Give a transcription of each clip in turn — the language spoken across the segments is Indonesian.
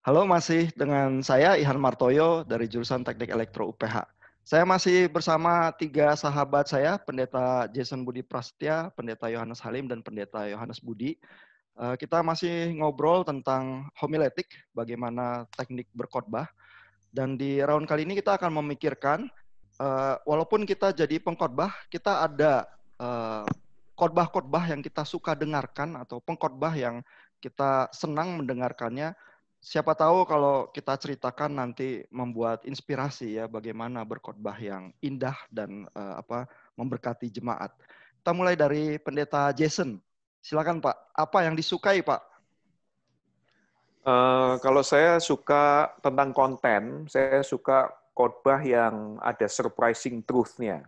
Halo, masih dengan saya Ihan Martoyo dari jurusan Teknik Elektro UPH. Saya masih bersama tiga sahabat saya, Pendeta Jason Budi Prasetya, Pendeta Yohanes Halim, dan Pendeta Yohanes Budi. Kita masih ngobrol tentang homiletik, bagaimana teknik berkhotbah. Dan di round kali ini kita akan memikirkan, walaupun kita jadi pengkhotbah, kita ada khotbah-khotbah yang kita suka dengarkan atau pengkhotbah yang kita senang mendengarkannya. Siapa tahu kalau kita ceritakan nanti membuat inspirasi ya bagaimana berkhotbah yang indah dan memberkati jemaat. Kita mulai dari Pendeta Jason. Silakan Pak, apa yang disukai Pak? Kalau saya suka tentang konten, saya suka khotbah yang ada surprising truth-nya.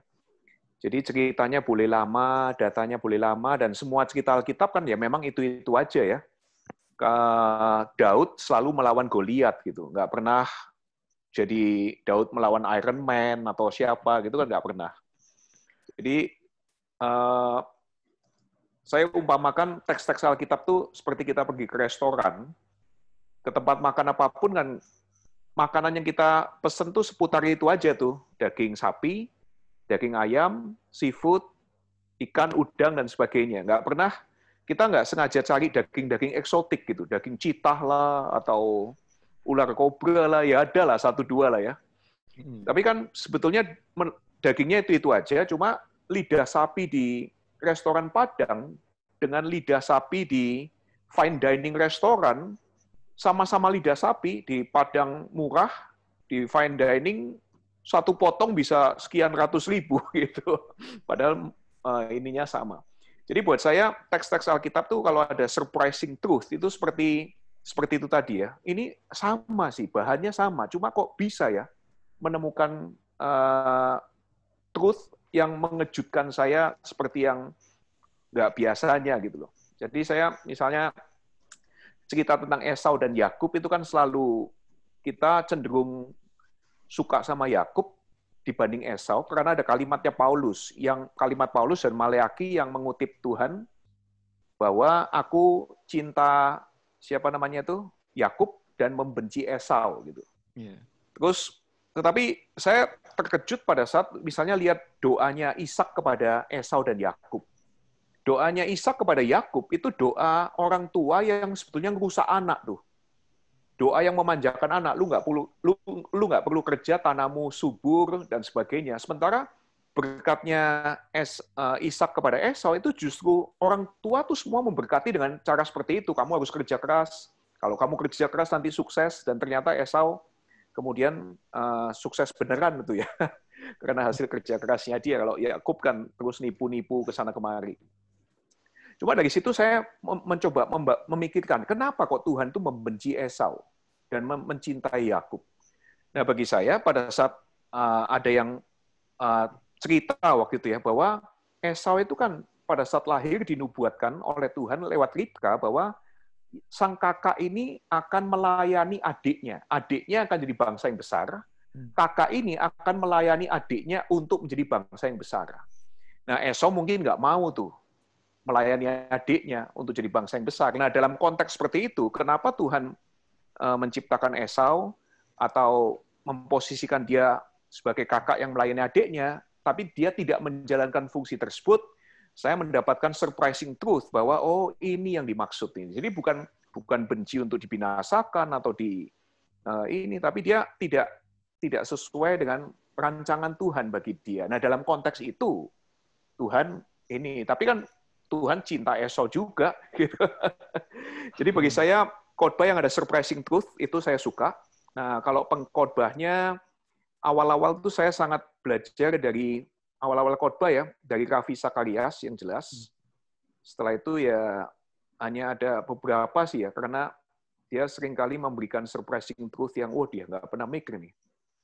Jadi ceritanya boleh lama, datanya boleh lama, dan semua cerita Alkitab kan ya memang itu-itu aja ya. Daud selalu melawan Goliat gitu, nggak pernah jadi Daud melawan Iron Man atau siapa gitu kan nggak pernah. Jadi saya umpamakan teks-teks Alkitab tuh seperti kita pergi ke restoran, ke tempat makan apapun kan, makanan yang kita pesen tuh seputar itu aja tuh, daging sapi, daging ayam, seafood, ikan, udang, dan sebagainya. Kita nggak sengaja cari daging-daging eksotik gitu, daging citah lah, atau ular kobra lah, ya ada lah, 1-2 lah ya. Tapi kan sebetulnya dagingnya itu aja, cuma lidah sapi di restoran Padang dengan lidah sapi di fine dining restoran, sama-sama lidah sapi di Padang murah, di fine dining, satu potong bisa sekian ratus ribu gitu. Padahal ininya sama. Jadi buat saya teks-teks Alkitab tuh kalau ada surprising truth itu seperti itu tadi ya. Ini sama sih, bahannya sama. Cuma kok bisa ya menemukan truth yang mengejutkan saya seperti yang nggak biasanya gitu loh. Jadi saya misalnya cerita tentang Esau dan Yakub itu kan selalu kita cenderung suka sama Yakub dibanding Esau karena ada kalimat Paulus dan Maleaki yang mengutip Tuhan bahwa aku cinta siapa namanya itu Yakub dan membenci Esau gitu. Yeah. Terus tetapi saya terkejut pada saat misalnya lihat doanya Ishak kepada Esau dan Yakub. Doanya Ishak kepada Yakub itu doa orang tua yang sebetulnya ngerusak anak tuh. Doa yang memanjakan anak, lu nggak perlu kerja, tanahmu subur dan sebagainya. Sementara berkatnya Ishak kepada Esau itu justru orang tua tuh semua memberkati dengan cara seperti itu. Kamu harus kerja keras. Kalau kamu kerja keras nanti sukses. Dan ternyata Esau kemudian sukses beneran itu ya. Karena hasil kerja kerasnya dia. Kalau Yakub kan terus nipu-nipu ke sana kemari. Cuma dari situ saya mencoba memikirkan, kenapa kok Tuhan itu membenci Esau dan mencintai Yakub. Nah, bagi saya pada saat ada yang cerita waktu itu ya, bahwa Esau itu kan pada saat lahir dinubuatkan oleh Tuhan lewat Ribka bahwa sang kakak ini akan melayani adiknya. Adiknya akan jadi bangsa yang besar. Kakak ini akan melayani adiknya untuk menjadi bangsa yang besar. Nah, Esau mungkin nggak mau tuh melayani adiknya untuk jadi bangsa yang besar. Nah, dalam konteks seperti itu, kenapa Tuhan menciptakan Esau atau memposisikan dia sebagai kakak yang melayani adiknya, tapi dia tidak menjalankan fungsi tersebut, saya mendapatkan surprising truth bahwa oh ini yang dimaksud ini. Jadi bukan benci untuk dibinasakan atau ini, tapi dia tidak sesuai dengan rancangan Tuhan bagi dia. Nah, dalam konteks itu Tuhan ini, tapi kan Tuhan cinta Esau juga gitu. Jadi bagi saya khotbah yang ada surprising truth itu saya suka. Nah, kalau pengkhotbahnya awal-awal tuh saya sangat belajar dari awal-awal khotbah ya, dari Ravi Sakarias yang jelas. Setelah itu ya hanya ada beberapa sih ya, karena dia seringkali memberikan surprising truth yang dia nggak pernah mikir nih.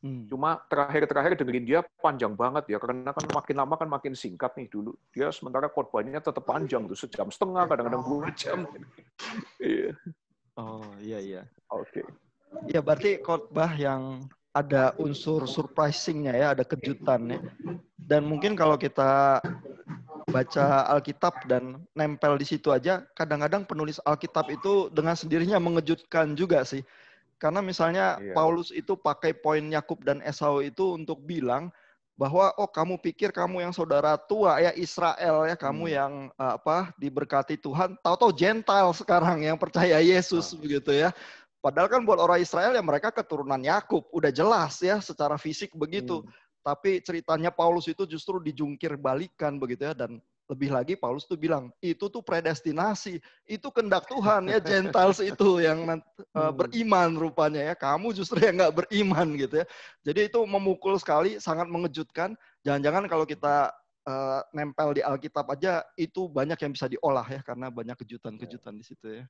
Cuma terakhir dengerin dia panjang banget ya, karena kan makin lama kan makin singkat nih dulu. Dia sementara khotbahnya tetap panjang tuh, 1,5 jam, kadang-kadang 2 jam. Iya. Oh iya. Oke. Ya berarti khotbah yang ada unsur surprising-nya ya, ada kejutannya. Dan mungkin kalau kita baca Alkitab dan nempel di situ aja, kadang-kadang penulis Alkitab itu dengan sendirinya mengejutkan juga sih. Karena misalnya Paulus itu pakai poin Yakub dan Esau itu untuk bilang bahwa kamu pikir kamu yang saudara tua ya Israel ya, kamu yang diberkati Tuhan, tahu-tahu Gentile sekarang yang percaya Yesus begitu ya. Padahal kan buat orang Israel ya mereka keturunan Yakub, udah jelas ya secara fisik begitu. Tapi ceritanya Paulus itu justru dijungkir balikan begitu ya, dan lebih lagi Paulus tuh bilang itu tuh predestinasi, itu kehendak Tuhan ya, Gentiles itu yang beriman rupanya ya, kamu justru yang nggak beriman gitu ya. Jadi itu memukul sekali, sangat mengejutkan. Jangan-jangan kalau kita nempel di Alkitab aja itu banyak yang bisa diolah ya, karena banyak kejutan-kejutan di situ ya.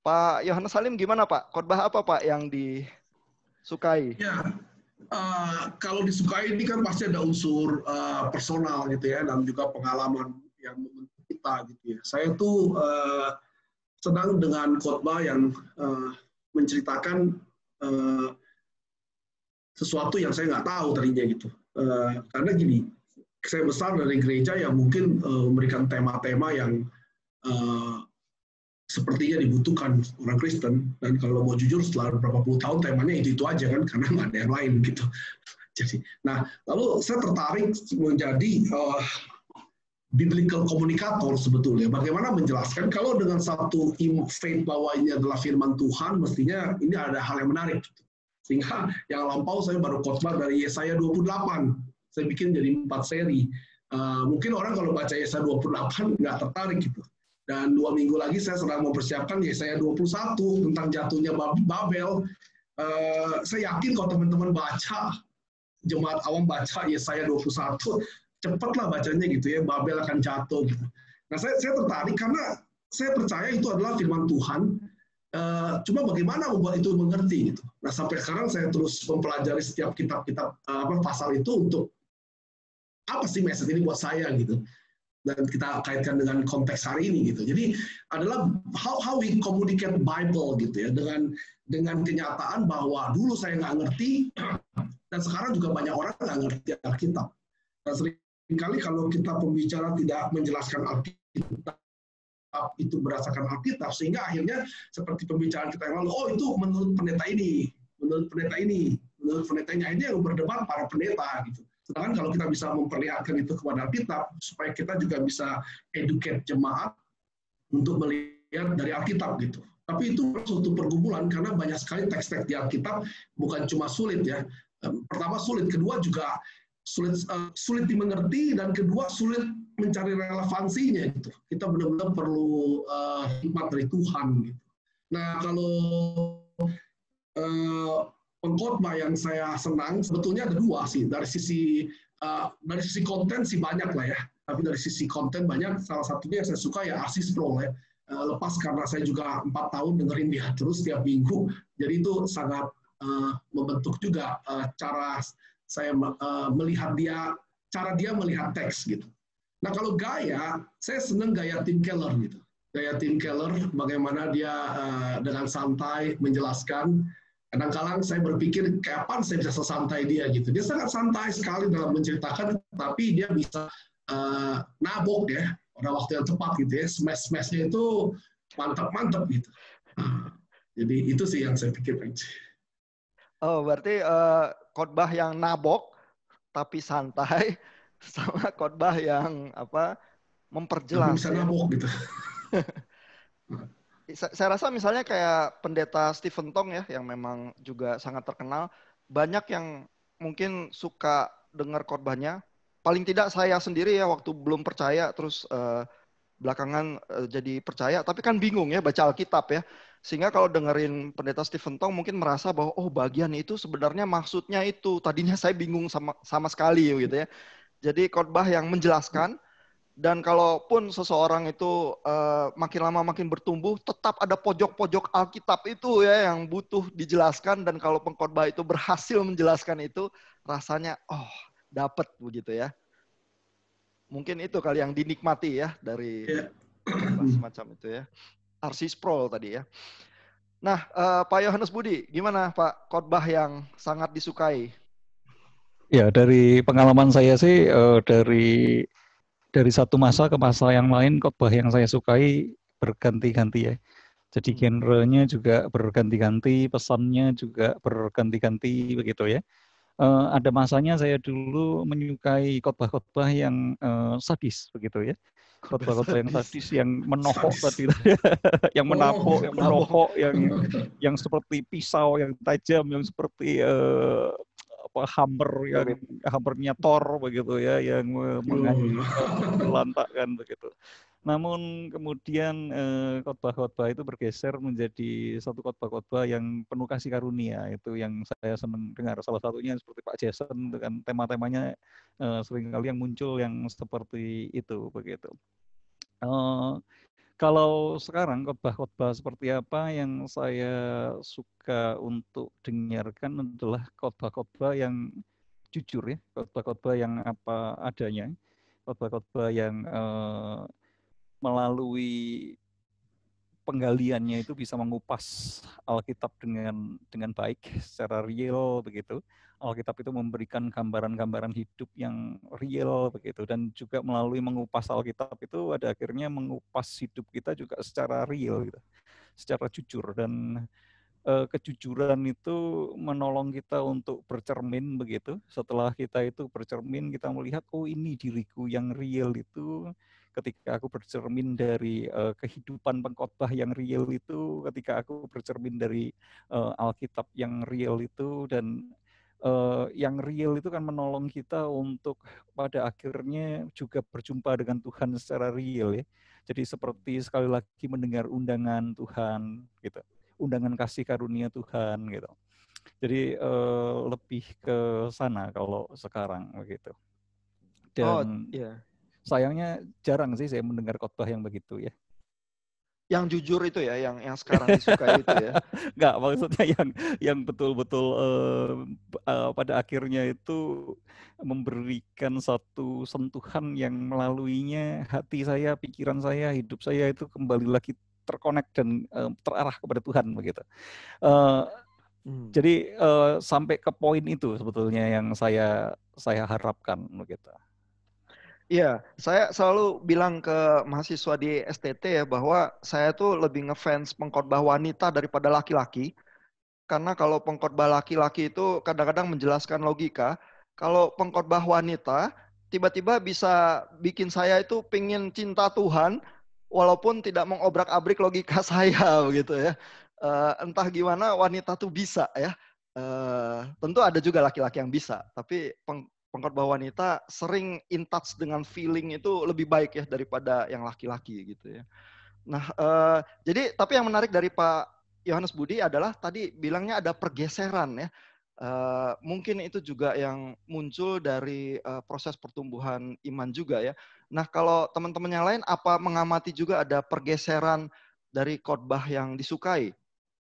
Pak Yohanes Halim gimana Pak? Khotbah apa Pak yang disukai? Ya. Kalau disukai ini kan pasti ada unsur personal gitu ya, dan juga pengalaman yang membentuk kita gitu ya. Saya tuh senang dengan khotbah yang menceritakan sesuatu yang saya nggak tahu tadinya gitu. Karena gini, saya besar dari gereja yang mungkin memberikan tema-tema yang sepertinya dibutuhkan orang Kristen, dan kalau mau jujur setelah beberapa puluh tahun temanya itu aja kan, karena nggak ada yang lain gitu. Jadi, nah lalu saya tertarik menjadi biblical communicator sebetulnya. Bagaimana menjelaskan kalau dengan satu faith bahwa ini adalah firman Tuhan, mestinya ini ada hal yang menarik. Sehingga yang lampau saya baru khotbah dari Yesaya 28. Saya bikin jadi 4 seri. Mungkin orang kalau baca Yesaya 28 nggak tertarik gitu. Dan 2 minggu lagi saya sedang mempersiapkan Yesaya 21 tentang jatuhnya Babel. Saya yakin kalau teman-teman baca, jemaat awam baca Yesaya 21, cepatlah bacanya gitu ya, Babel akan jatuh gitu. Nah saya tertarik karena saya percaya itu adalah firman Tuhan. Cuma bagaimana membuat itu mengerti gitu. Nah sampai sekarang saya terus mempelajari setiap kitab-kitab pasal itu untuk apa sih message ini buat saya gitu. Dan kita kaitkan dengan konteks hari ini gitu. Jadi adalah how we communicate Bible gitu ya, dengan kenyataan bahwa dulu saya nggak ngerti dan sekarang juga banyak orang nggak ngerti Alkitab. Dan seringkali kalau kita pembicara tidak menjelaskan Alkitab itu berdasarkan Alkitab, sehingga akhirnya seperti pembicaraan kita yang lalu, itu menurut pendeta ini, menurut pendeta ini, menurut pendetanya ini yang berdebat para pendeta gitu. Sedangkan kalau kita bisa memperlihatkan itu kepada Alkitab, supaya kita juga bisa educate jemaat untuk melihat dari Alkitab gitu. Tapi itu suatu pergumulan karena banyak sekali teks-teks di Alkitab bukan cuma sulit ya. Pertama sulit, kedua juga sulit dimengerti, dan kedua sulit mencari relevansinya gitu. Kita benar-benar perlu hikmat dari Tuhan gitu. Nah kalau pengkhotbah yang saya senang sebetulnya ada 2 sih. Dari sisi konten sih banyak lah ya. Tapi dari sisi konten banyak. Salah satunya yang saya suka ya R.C. Sproul ya. Lepas karena saya juga 4 tahun dengerin dia terus tiap minggu. Jadi itu sangat membentuk juga cara saya melihat dia, cara dia melihat teks gitu. Nah kalau gaya, saya senang gaya Tim Keller gitu. Gaya Tim Keller, bagaimana dia dengan santai menjelaskan. Kadang-kadang saya berpikir kapan saya bisa sesantai dia gitu. Dia sangat santai sekali dalam menceritakan, tapi dia bisa nabok ya pada waktu yang tepat gitu ya. Smash-smashnya itu mantap-mantap gitu. Jadi itu sih yang saya pikir. Oh berarti khotbah yang nabok tapi santai, sama khotbah yang memperjelas. Tapi bisa nabok gitu. Saya rasa misalnya kayak pendeta Stephen Tong ya, yang memang juga sangat terkenal, banyak yang mungkin suka dengar khotbahnya. Paling tidak saya sendiri ya, waktu belum percaya terus belakangan jadi percaya, tapi kan bingung ya baca Alkitab ya. Sehingga kalau dengerin pendeta Stephen Tong mungkin merasa bahwa bagian itu sebenarnya maksudnya itu. Tadinya saya bingung sama sekali gitu ya. Jadi khotbah yang menjelaskan. Dan kalaupun seseorang itu makin lama makin bertumbuh, tetap ada pojok-pojok Alkitab itu ya yang butuh dijelaskan. Dan kalau pengkhotbah itu berhasil menjelaskan itu, rasanya dapat begitu ya. Mungkin itu kali yang dinikmati ya dari semacam itu ya. R.C. Sproul tadi ya. Nah, Pak Yohanes Budi, gimana Pak khotbah yang sangat disukai? Ya, dari pengalaman saya sih dari satu masa ke masa yang lain khotbah yang saya sukai berganti-ganti ya. Jadi genrenya juga berganti-ganti, pesannya juga berganti-ganti begitu ya. Ada masanya saya dulu menyukai khotbah-khotbah yang sadis begitu ya. Khotbah-khotbah yang sadis, yang menohok Sadis. tadi, yang menapok, yang menohok, yang seperti pisau yang tajam, yang seperti hammernya Thor begitu ya, yang menghancurkan, melantakkan begitu. Namun kemudian khotbah-khotbah itu bergeser menjadi satu khotbah-khotbah yang penuh kasih karunia, itu yang saya senang dengar. Salah satunya seperti Pak Jason dengan tema-temanya seringkali yang muncul yang seperti itu begitu. Kalau sekarang khotbah-khotbah seperti apa yang saya suka untuk dengarkan adalah khotbah-khotbah yang jujur ya, khotbah-khotbah yang apa adanya, khotbah-khotbah yang melalui penggaliannya itu bisa mengupas Alkitab dengan baik secara real begitu. Alkitab itu memberikan gambaran-gambaran hidup yang real begitu, dan juga melalui mengupas Alkitab itu pada akhirnya mengupas hidup kita juga secara real gitu, secara jujur. Dan kejujuran itu menolong kita untuk bercermin begitu. Setelah kita itu bercermin, kita melihat oh ini diriku yang real itu. Ketika aku bercermin dari kehidupan pengkhotbah yang real itu, ketika aku bercermin dari Alkitab yang real itu, dan yang real itu kan menolong kita untuk pada akhirnya juga berjumpa dengan Tuhan secara real ya. Jadi seperti sekali lagi mendengar undangan Tuhan gitu, undangan kasih karunia Tuhan gitu. Jadi lebih ke sana kalau sekarang begitu. Dan sayangnya jarang sih saya mendengar khotbah yang begitu ya. Yang jujur itu ya, yang sekarang disukai itu ya. Enggak, maksudnya yang betul-betul pada akhirnya itu memberikan satu sentuhan yang melaluinya hati saya, pikiran saya, hidup saya itu kembali lagi terkonek dan terarah kepada Tuhan begitu. Jadi sampai ke poin itu sebetulnya yang saya harapkan begitu. Iya, saya selalu bilang ke mahasiswa di STT ya bahwa saya tuh lebih ngefans pengkhotbah wanita daripada laki-laki. Karena kalau pengkhotbah laki-laki itu kadang-kadang menjelaskan logika. Kalau pengkhotbah wanita tiba-tiba bisa bikin saya itu pingin cinta Tuhan walaupun tidak mengobrak-abrik logika saya begitu ya. Entah gimana wanita tuh bisa ya. Tentu ada juga laki-laki yang bisa, tapi pengkhotbah wanita sering in touch dengan feeling itu lebih baik ya daripada yang laki-laki gitu ya. Nah, jadi tapi yang menarik dari Pak Yohanes Budi adalah tadi bilangnya ada pergeseran ya. Mungkin itu juga yang muncul dari proses pertumbuhan iman juga ya. Nah, kalau teman-teman yang lain apa mengamati juga ada pergeseran dari khotbah yang disukai?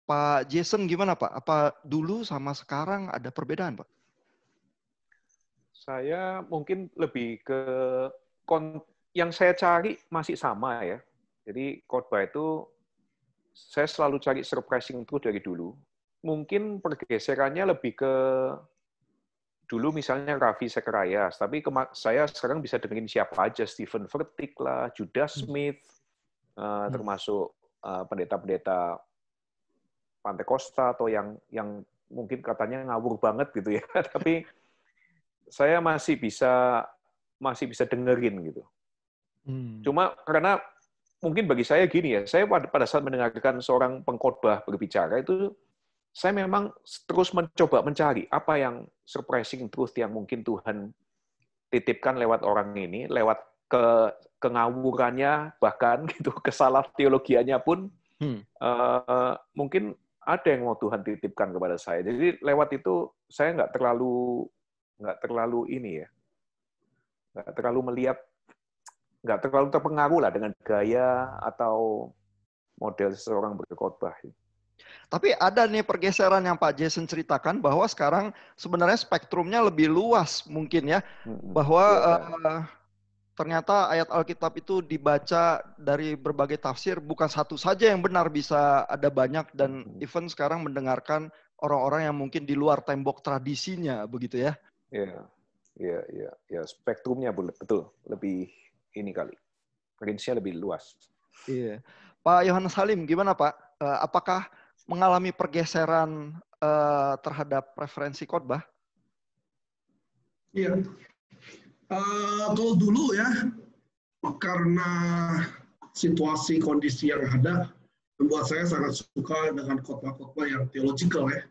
Pak Jason gimana Pak? Apa dulu sama sekarang ada perbedaan Pak? Saya mungkin lebih ke yang saya cari masih sama ya. Jadi khotbah itu saya selalu cari surprising truth dari dulu. Mungkin pergeserannya lebih ke dulu misalnya Ravi Zacharias, tapi saya sekarang bisa dengerin siapa aja, Stephen Furtick lah, Judas Smith, termasuk pendeta-pendeta Pantekosta atau yang mungkin katanya ngawur banget gitu ya. Tapi saya masih bisa dengerin gitu. Cuma karena mungkin bagi saya gini ya, saya pada saat mendengarkan seorang pengkhotbah berbicara itu, saya memang terus mencoba mencari apa yang surprising truth yang mungkin Tuhan titipkan lewat orang ini, lewat kengawurannya bahkan gitu, kesalah teologianya pun mungkin ada yang mau Tuhan titipkan kepada saya. Jadi lewat itu saya nggak terlalu ini ya, nggak terlalu terpengaruh lah dengan gaya atau model seseorang berkhotbah. Tapi ada nih pergeseran yang Pak Jason ceritakan bahwa sekarang sebenarnya spektrumnya lebih luas mungkin ya, bahwa ternyata ayat Alkitab itu dibaca dari berbagai tafsir, bukan satu saja yang benar, bisa ada banyak, dan even sekarang mendengarkan orang-orang yang mungkin di luar tembok tradisinya begitu ya. Iya, spektrumnya betul lebih ini kali, range-nya lebih luas. Iya, Pak Yohanes Halim, gimana Pak? Apakah mengalami pergeseran terhadap preferensi khotbah? Iya. Kalau dulu ya, karena situasi kondisi yang ada, membuat saya sangat suka dengan khotbah-khotbah yang theological ya.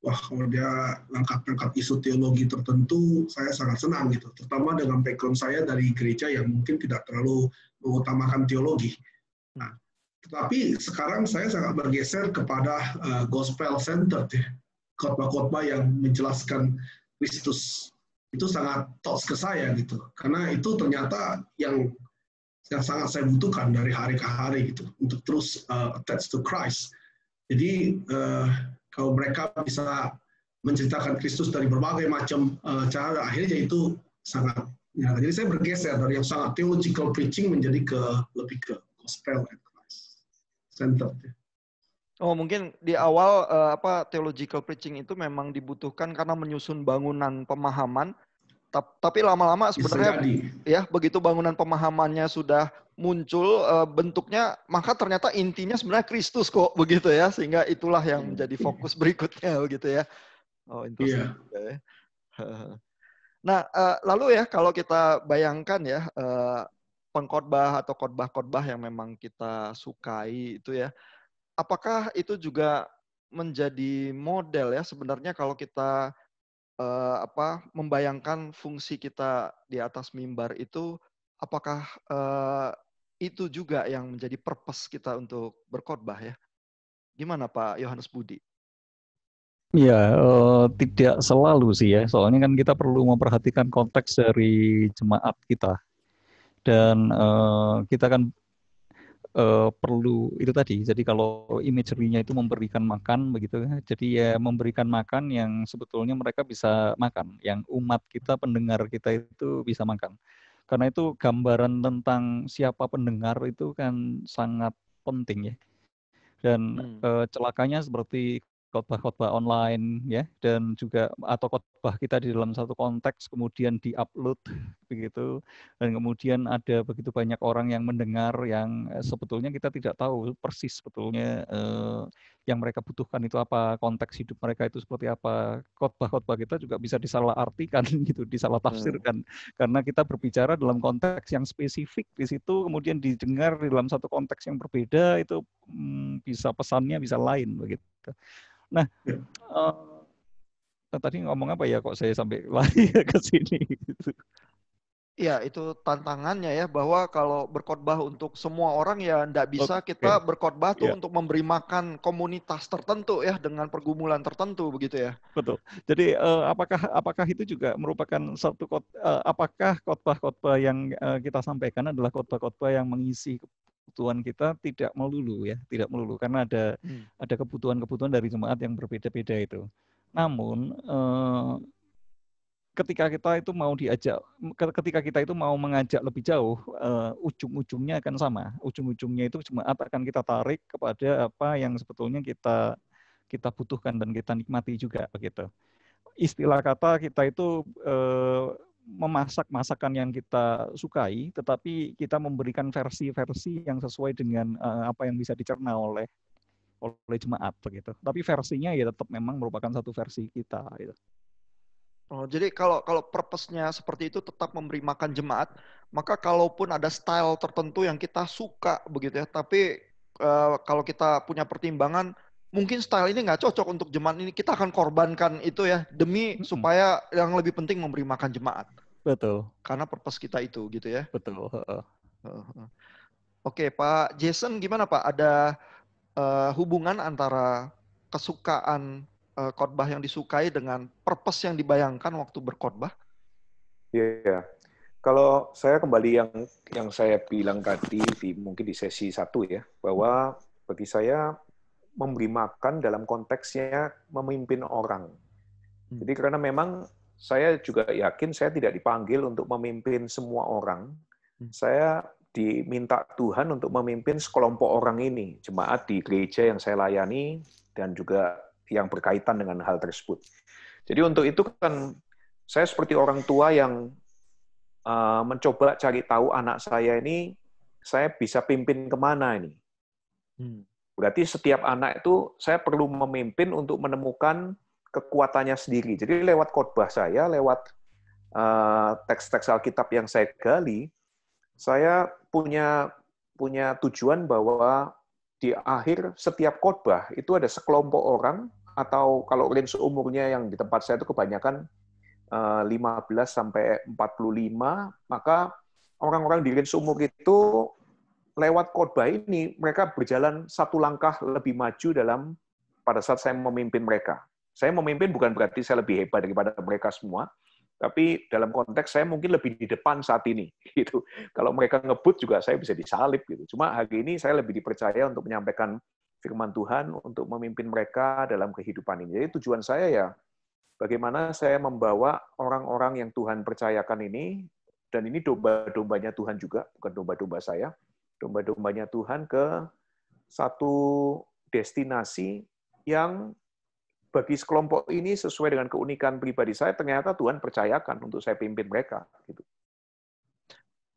Wah, kalau dia angkat-angkat isu teologi tertentu, saya sangat senang gitu. Terutama dengan background saya dari gereja yang mungkin tidak terlalu mengutamakan teologi. Nah, tetapi sekarang saya sangat bergeser kepada gospel centered ya. Khotbah-khotbah yang menjelaskan Kristus. Itu sangat touch ke saya gitu. Karena itu ternyata yang sangat saya butuhkan dari hari ke hari gitu. Untuk terus attached to Christ. Jadi kalau mereka bisa menceritakan Kristus dari berbagai macam cara, akhirnya itu sangat. Ya, jadi saya bergeser dari yang sangat theological preaching menjadi lebih ke gospel and Christ centered. Oh, mungkin di awal theological preaching itu memang dibutuhkan karena menyusun bangunan pemahaman. Tapi lama-lama sebenarnya ya begitu bangunan pemahamannya sudah muncul bentuknya, maka ternyata intinya sebenarnya Kristus kok begitu ya, sehingga itulah yang menjadi fokus berikutnya begitu ya. Oh, interesting juga ya. Nah, lalu ya kalau kita bayangkan ya pengkhotbah atau khotbah-khotbah yang memang kita sukai itu ya, apakah itu juga menjadi model ya sebenarnya kalau kita membayangkan fungsi kita di atas mimbar itu, apakah itu juga yang menjadi purpose kita untuk berkhotbah ya? Gimana Pak Yohanes Budi? Ya, tidak selalu sih ya. Soalnya kan kita perlu memperhatikan konteks dari jemaat kita. Dan kita kan perlu itu tadi. Jadi kalau imagery-nya itu memberikan makan begitu ya. Jadi ya memberikan makan yang sebetulnya mereka bisa makan, yang umat kita, pendengar kita itu bisa makan. Karena itu gambaran tentang siapa pendengar itu kan sangat penting ya. Dan celakanya seperti khotbah-khotbah online ya, dan juga atau khotbah kita di dalam satu konteks kemudian diupload begitu, dan kemudian ada begitu banyak orang yang mendengar yang sebetulnya kita tidak tahu persis sebetulnya yang mereka butuhkan itu apa, konteks hidup mereka itu seperti apa. Khotbah-khotbah kita juga bisa disalahartikan gitu, disalah tafsirkan karena kita berbicara dalam konteks yang spesifik di situ, kemudian didengar di dalam satu konteks yang berbeda, itu bisa pesannya bisa lain begitu. Nah, tadi ngomong apa ya kok saya sampai lari ke sini gitu. Iya, itu tantangannya ya, bahwa kalau berkhotbah untuk semua orang ya enggak bisa kita berkhotbah tuh untuk memberi makan komunitas tertentu ya dengan pergumulan tertentu begitu ya. Betul. Jadi apakah itu juga merupakan satu apakah khotbah-khotbah yang kita sampaikan adalah khotbah-khotbah yang mengisi kebutuhan kita? Tidak melulu ya, tidak melulu karena ada kebutuhan-kebutuhan dari jemaat yang berbeda-beda itu. Namun ketika kita itu mau mengajak lebih jauh, ujung-ujungnya akan sama. Ujung-ujungnya itu jemaat akan kita tarik kepada apa yang sebetulnya kita butuhkan dan kita nikmati juga begitu. Istilah kata kita itu memasak masakan yang kita sukai, tetapi kita memberikan versi-versi yang sesuai dengan apa yang bisa dicerna oleh jemaat begitu. Tapi versinya ya tetap memang merupakan satu versi kita gitu. Oh, jadi kalau purpose-nya seperti itu tetap memberi makan jemaat, maka kalaupun ada style tertentu yang kita suka begitu ya, tapi kalau kita punya pertimbangan, mungkin style ini nggak cocok untuk jemaat ini, kita akan korbankan itu ya, demi supaya yang lebih penting memberi makan jemaat. Betul. Karena purpose kita itu gitu ya. Betul. Oke, Pak Jason gimana Pak? Ada hubungan antara kesukaan khotbah yang disukai dengan purpose yang dibayangkan waktu berkhotbah? Iya. Kalau saya kembali yang saya bilang tadi mungkin di sesi 1 ya, bahwa bagi saya memberi makan dalam konteksnya memimpin orang. Jadi karena memang saya juga yakin saya tidak dipanggil untuk memimpin semua orang. Saya diminta Tuhan untuk memimpin sekelompok orang ini, jemaat di gereja yang saya layani dan juga yang berkaitan dengan hal tersebut. Jadi untuk itu kan saya seperti orang tua yang mencoba cari tahu anak saya ini, saya bisa pimpin kemana ini. Berarti setiap anak itu saya perlu memimpin untuk menemukan kekuatannya sendiri. Jadi lewat khotbah saya, lewat teks-teks Alkitab yang saya gali, saya punya tujuan bahwa di akhir setiap khotbah itu ada sekelompok orang, atau kalau range umurnya yang di tempat saya itu kebanyakan 15 sampai 45, maka orang-orang di range umur itu lewat khotbah ini mereka berjalan satu langkah lebih maju pada saat saya memimpin mereka. Saya memimpin bukan berarti saya lebih hebat daripada mereka semua, tapi dalam konteks saya mungkin lebih di depan saat ini. Gitu. Kalau mereka ngebut juga saya bisa disalib. Gitu. Cuma hari ini saya lebih dipercaya untuk menyampaikan firman Tuhan, untuk memimpin mereka dalam kehidupan ini. Jadi tujuan saya ya, bagaimana saya membawa orang-orang yang Tuhan percayakan ini, dan ini domba-dombanya Tuhan juga, bukan domba-domba saya, domba-dombanya Tuhan ke satu destinasi yang bagi sekelompok ini sesuai dengan keunikan pribadi saya, ternyata Tuhan percayakan untuk saya pimpin mereka. Gitu.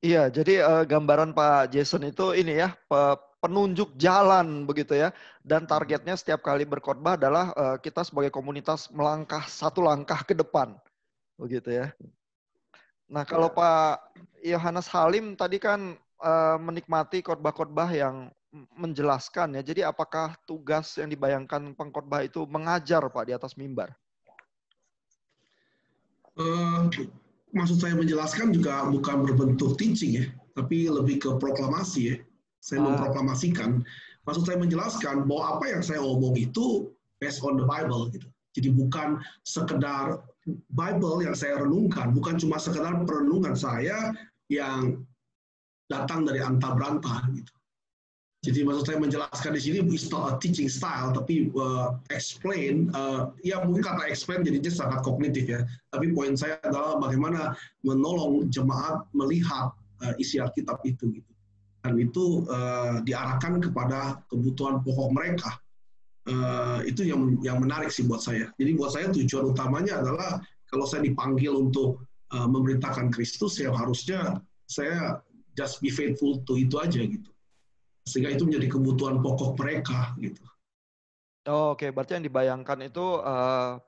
Iya, jadi gambaran Pak Jason itu ini ya, penunjuk jalan begitu ya. Dan targetnya setiap kali berkhotbah adalah kita sebagai komunitas melangkah satu langkah ke depan. Begitu ya. Nah, kalau Pak Yohanes Halim tadi kan menikmati khotbah-khotbah yang menjelaskan ya. Jadi apakah tugas yang dibayangkan pengkhotbah itu mengajar Pak di atas mimbar? Maksud saya menjelaskan juga bukan berbentuk teaching ya, tapi lebih ke proklamasi ya. Saya memproklamasikan. Maksud saya menjelaskan bahwa apa yang saya omong itu based on the Bible gitu. Jadi bukan sekedar Bible yang saya renungkan, bukan cuma sekedar perenungan saya yang datang dari anta berantah gitu. Jadi maksud saya menjelaskan di sini is not a teaching style, tapi explain, ya mungkin kata explain jadinya sangat kognitif ya. Tapi poin saya adalah bagaimana menolong jemaat melihat isi Alkitab itu gitu. Dan itu diarahkan kepada kebutuhan pokok mereka. Itu yang menarik sih buat saya. Jadi buat saya tujuan utamanya adalah kalau saya dipanggil untuk memberitakan Kristus, ya harusnya saya just be faithful to itu aja gitu. Sehingga itu menjadi kebutuhan pokok mereka gitu. Oke, berarti yang dibayangkan itu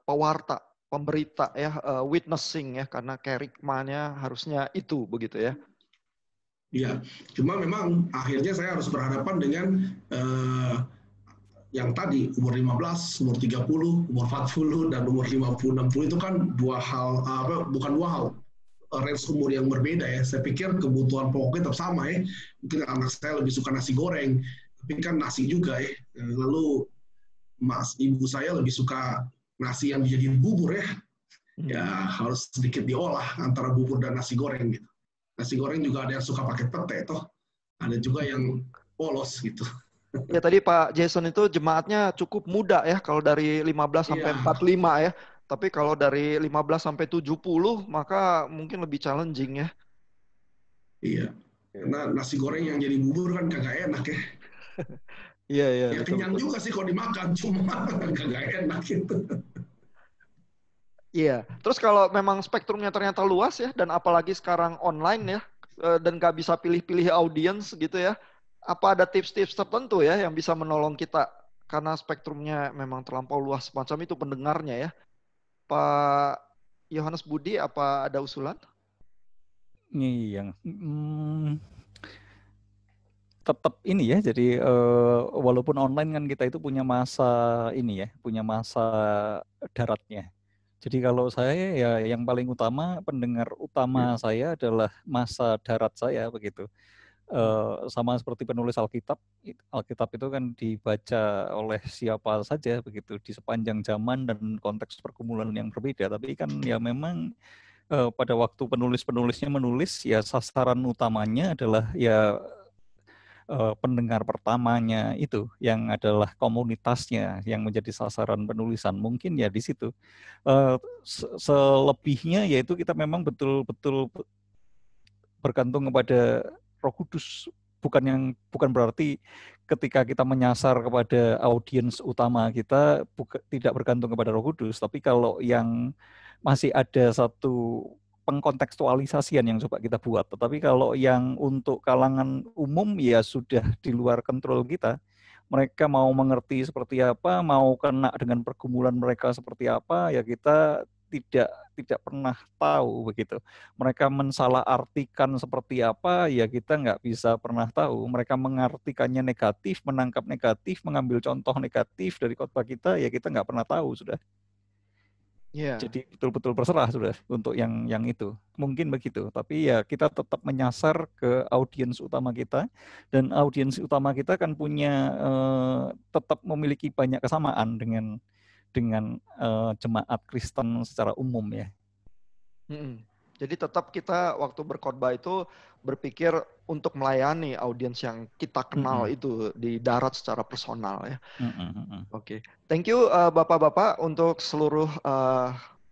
pewarta, pemberita ya, witnessing ya, karena kerikmanya harusnya itu begitu ya. Iya, cuma memang akhirnya saya harus berhadapan dengan yang tadi umur 15, umur 30, umur 40 dan umur 50-60 itu kan bukan dua hal. Range umur yang berbeda ya. Saya pikir kebutuhan pokoknya tetap sama ya. Mungkin anak saya lebih suka nasi goreng, tapi kan nasi juga ya. Lalu ibu saya lebih suka nasi yang dijadiin bubur ya. Ya harus sedikit diolah antara bubur dan nasi goreng gitu. Nasi goreng juga ada yang suka pakai pete toh. Ada juga yang polos gitu. Ya tadi Pak Jason itu jemaatnya cukup muda ya, kalau dari 15 sampai 45 ya. Tapi kalau dari 15 sampai 70 maka mungkin lebih challenging ya. Iya. Karena nasi goreng yang jadi bubur kan kagak enak ya. Iya. Ya kenyang juga sih kalau dimakan, cuma kagak enak gitu. Iya. Terus kalau memang spektrumnya ternyata luas ya, dan apalagi sekarang online ya, dan gak bisa pilih-pilih audiens gitu ya. Apa ada tips-tips tertentu ya yang bisa menolong kita karena spektrumnya memang terlampau luas macam itu pendengarnya ya. Pak Yohanes Budi, apa ada usulan? Iya, tetap ini ya. Jadi walaupun online kan kita itu punya masa ini ya, punya masa daratnya. Jadi kalau saya ya yang paling utama, pendengar utama saya adalah masa darat saya begitu. Sama seperti penulis Alkitab itu kan dibaca oleh siapa saja begitu di sepanjang zaman dan konteks pergumulan yang berbeda. Tapi kan ya memang pada waktu penulis-penulisnya menulis, ya sasaran utamanya adalah ya pendengar pertamanya itu yang adalah komunitasnya yang menjadi sasaran penulisan. Mungkin ya di situ. Selebihnya yaitu kita memang betul-betul bergantung kepada Roh Kudus, bukan berarti ketika kita menyasar kepada audiens utama kita tidak bergantung kepada Roh Kudus, tapi kalau yang masih ada satu pengkontekstualisasian yang coba kita buat. Tetapi kalau yang untuk kalangan umum ya sudah di luar kontrol kita, mereka mau mengerti seperti apa, mau kena dengan pergumulan mereka seperti apa, ya kita tidak pernah tahu begitu. Mereka mensalahartikan seperti apa, ya kita nggak bisa pernah tahu. Mereka mengartikannya negatif, menangkap negatif, mengambil contoh negatif dari khotbah kita, ya kita nggak pernah tahu sudah. Iya. Jadi betul-betul berserah sudah untuk yang itu. Mungkin begitu, tapi ya kita tetap menyasar ke audiens utama kita, dan audiens utama kita kan punya tetap memiliki banyak kesamaan dengan jemaat Kristen secara umum ya. Jadi tetap kita waktu berkhotbah itu berpikir untuk melayani audiens yang kita kenal itu di darat secara personal ya. Oke. Thank you Bapak-bapak untuk seluruh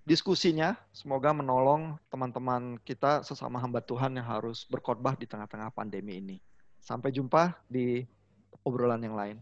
diskusinya. Semoga menolong teman-teman kita sesama hamba Tuhan yang harus berkhotbah di tengah-tengah pandemi ini. Sampai jumpa di obrolan yang lain.